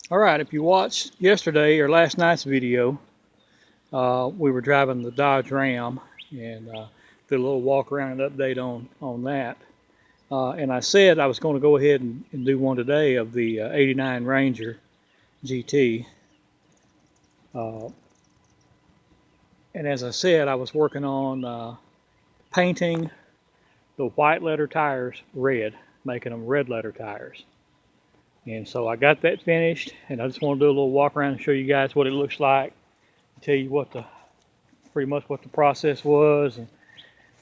All right, if you watched yesterday or last night's video, we were driving the Dodge Ram and did a little walk around and update on that. And I said I was going to go ahead and do one today of the '89 Ranger GT. Uh, and as I said, I was working on painting the white letter tires red, making them red letter tires. And so I got that finished, and I just want to do a little walk around and show you guys what it looks like, tell you what the pretty much what the process was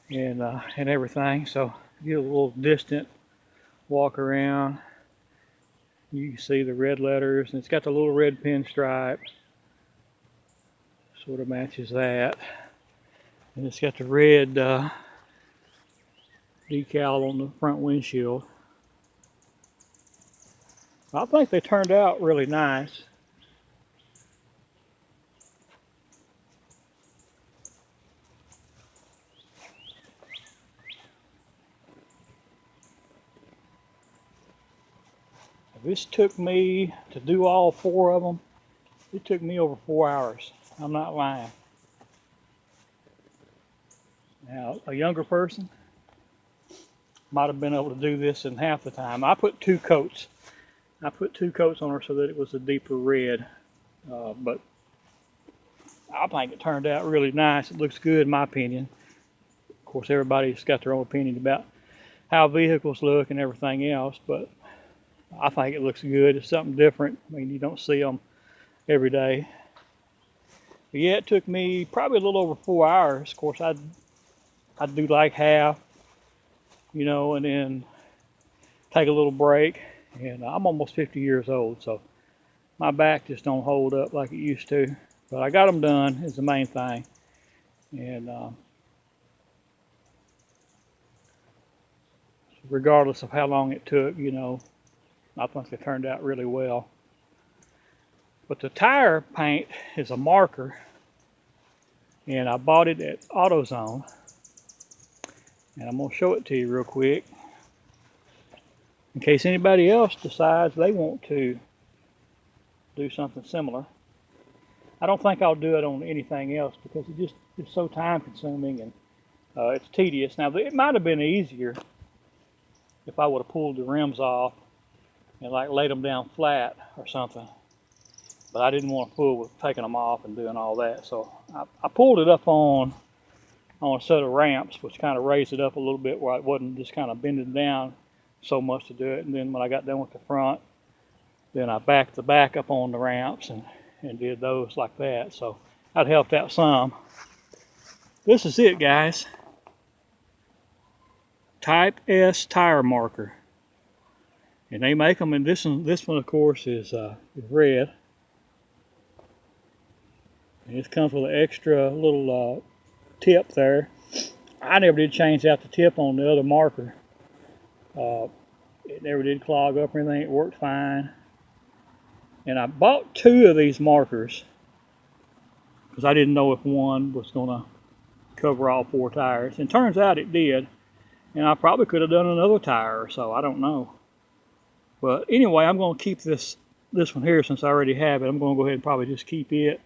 and everything. So get a little distant walk around. You can see the red letters, and it's got the little red pinstripe, sort of matches that, and it's got the red decal on the front windshield. I think they turned out really nice. This took me to do all four of them. It took me over 4 hours. I'm not lying. Now, a younger person might have been able to do this in half the time. I put two coats. I put two coats on her so that it was a deeper red. But I think it turned out really nice. It looks good in my opinion. Of course, everybody's got their own opinion about how vehicles look and everything else, but I think it looks good. It's something different. I mean, you don't see them every day. But yeah, it took me probably a little over 4 hours. Of course, I'd do like half, and then take a little break. And I'm almost 50 years old, so my back just don't hold up like it used to. But I got them done is the main thing. And regardless of how long it took, I think they turned out really well. But the tire paint is a marker, and I bought it at AutoZone. And I'm going to show it to you real quick in case anybody else decides they want to do something similar. I don't think I'll do it on anything else because it's so time consuming and it's tedious. Now, it might have been easier if I would have pulled the rims off and like laid them down flat or something. But I didn't want to fool with taking them off and doing all that. So I pulled it up on a set of ramps, which kind of raised it up a little bit where it wasn't just kind of bending down so much to do it. And then when I got done with the front, then I backed the back up on the ramps and did those like that. So that helped out some. This is it, guys. Type S tire marker. And they make them, and this one of course is red. And this comes with an extra little tip there. I never did change out the tip on the other marker. It never did clog up or anything. It worked fine. And I bought two of these markers because I didn't know if one was going to cover all four tires. And turns out it did. And I probably could have done another tire or so. I don't know. But anyway, I'm going to keep this one here since I already have it. I'm going to go ahead and probably just keep it.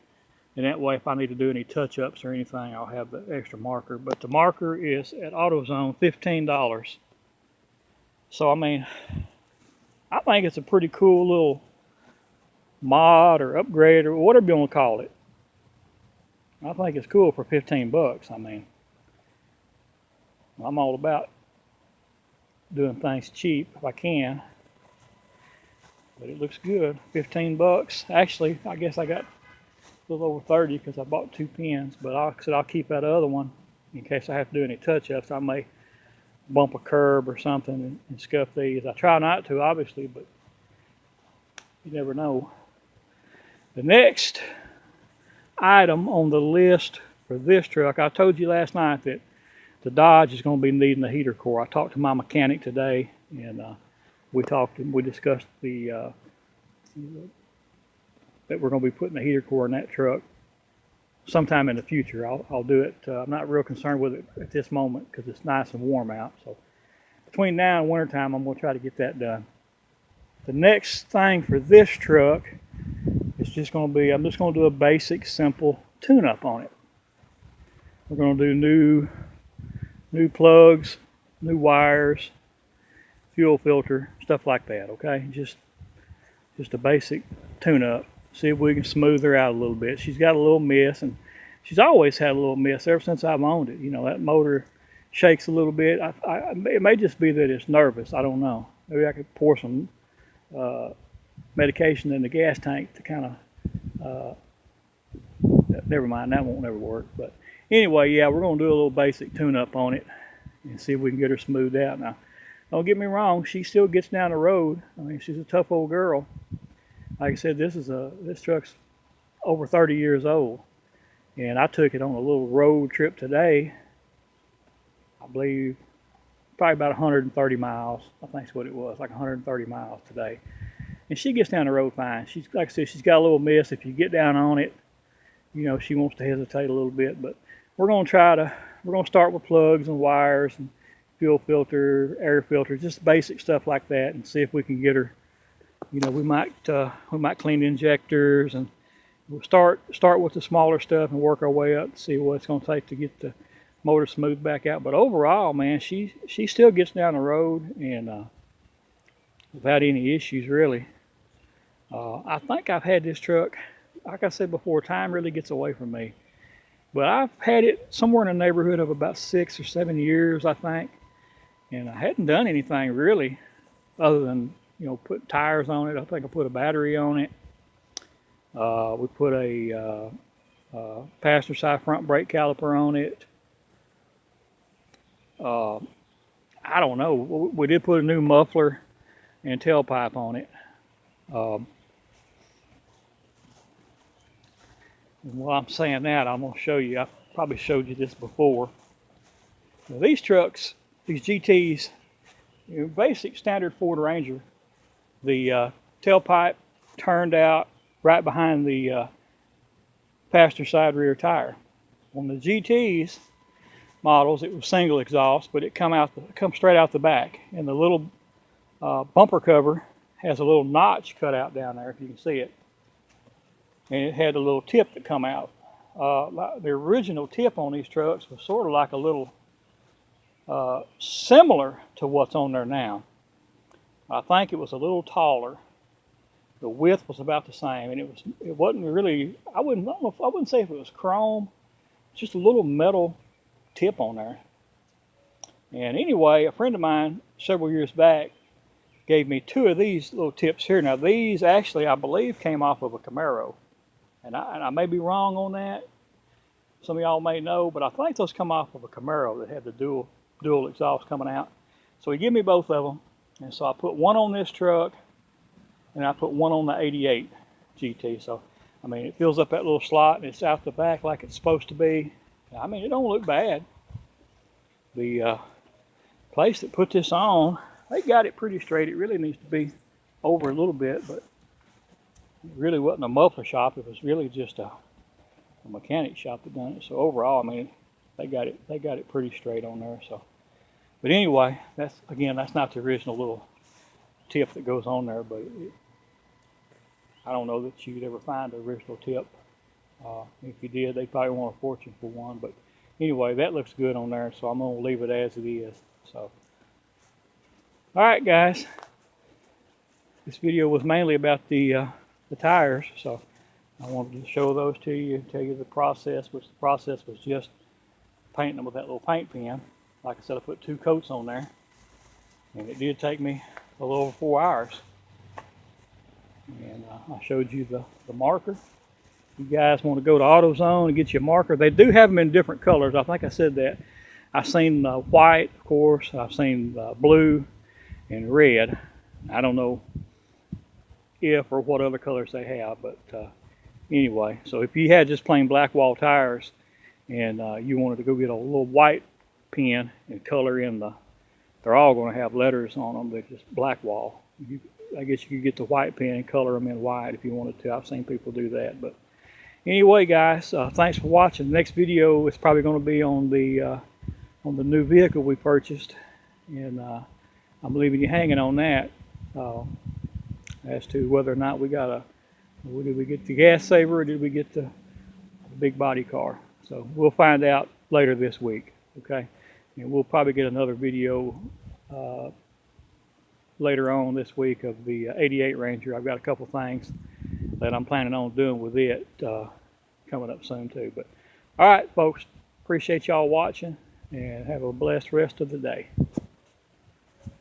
And that way, if I need to do any touch-ups or anything, I'll have the extra marker. But the marker is at AutoZone, $15. So, I mean, I think it's a pretty cool little mod or upgrade or whatever you want to call it. I think it's cool for 15 bucks. I mean, I'm all about doing things cheap if I can. But it looks good. 15 bucks. Actually, I guess I got a little over 30 because I bought two pins, but I'll keep that other one in case I have to do any touch-ups. I may bump a curb or something and scuff these. I try not to, obviously, but you never know. The next item on the list for this truck, I told you last night that the Dodge is going to be needing a heater core. I talked to my mechanic today, and we discussed that we're going to be putting a heater core in that truck sometime in the future. I'll do it. I'm not real concerned with it at this moment because it's nice and warm out. So between now and wintertime, I'm going to try to get that done. The next thing for this truck It's just going to be, I'm just going to do a basic, simple tune-up on it. We're going to do new plugs, new wires, fuel filter, stuff like that, okay? Just a basic tune-up. See if we can smooth her out a little bit. She's got a little miss, and she's always had a little miss ever since I've owned it. You know, that motor shakes a little bit. It may just be that it's nervous. I don't know. Maybe I could pour some medication in the gas tank to kind of, never mind, that won't never work. But anyway, yeah, we're going to do a little basic tune-up on it and see if we can get her smoothed out. Now, don't get me wrong, she still gets down the road. I mean, she's a tough old girl. Like I said, this truck's over 30 years old. And I took it on a little road trip today. I believe probably about 130 miles. I think that's what it was, like 130 miles today. And she gets down the road fine. She's, like I said, she's got a little miss. If you get down on it, you know, she wants to hesitate a little bit. But we're going to start with plugs and wires and fuel filter, air filter, just basic stuff like that, and see if we can get her. You know, we might clean the injectors, and we'll start with the smaller stuff and work our way up to see what it's going to take to get the motor smoothed back out. But overall, man, she still gets down the road and without any issues really. I think I've had this truck, like I said before, time really gets away from me. But I've had it somewhere in the neighborhood of about 6 or 7 years, I think. And I hadn't done anything really other than, you know, put tires on it. I think I put a battery on it. We put a passenger side front brake caliper on it. I don't know. We did put a new muffler and tailpipe on it. And while I'm saying that, I'm going to show you. I probably showed you this before. Now, these trucks, these GTs, you know, basic standard Ford Ranger, the tailpipe turned out right behind the passenger side rear tire. On the GTs models, it was single exhaust, but it comes straight out the back, and the little bumper cover has a little notch cut out down there, if you can see it, and it had a little tip that come out. The original tip on these trucks was sort of like a little similar to what's on there now. I think it was a little taller. The width was about the same, and it wasn't really, I wouldn't say if it was chrome, just a little metal tip on there. And anyway, a friend of mine several years back gave me 2 of these little tips here. Now these actually, I believe, came off of a Camaro, and I may be wrong on that. Some of y'all may know, but I think those come off of a Camaro that had the dual exhaust coming out. So he gave me both of them, and so I put one on this truck, and I put one on the 88 GT. So, I mean, it fills up that little slot, and it's out the back like it's supposed to be. I mean, it don't look bad. The place that put this on, they got it pretty straight. It really needs to be over a little bit, but it really wasn't a muffler shop. It was really just a mechanic shop that done it. So overall, I mean, they got it pretty straight on there. So, but anyway, that's not the original little tip that goes on there, but I don't know that you'd ever find the original tip. If you did, they'd probably want a fortune for one. But anyway, that looks good on there, so I'm going to leave it as it is. So, all right, guys. This video was mainly about the tires, so I wanted to show those to you, tell you the process, which the process was just painting them with that little paint pen. Like I said, I put 2 coats on there, and it did take me a little over 4 hours. And I showed you the marker. You guys want to go to AutoZone and get you a marker. They do have them in different colors. I think I said that. I've seen white, of course. I've seen blue and red. I don't know if or what other colors they have, but anyway. So if you had just plain black wall tires and you wanted to go get a little white pen and color in they're all going to have letters on them. They're just black wall. I guess you could get the white pen and color them in white if you wanted to. I've seen people do that. But anyway, guys, thanks for watching. The next video is probably going to be on the new vehicle we purchased, and I'm leaving you hanging on that as to whether or not we got Did we get the gas saver or did we get the big body car? So we'll find out later this week, okay? And we'll probably get another video later on this week of the 88 Ranger. I've got a couple things that I'm planning on doing with it coming up soon too. But all right, folks, appreciate y'all watching and have a blessed rest of the day.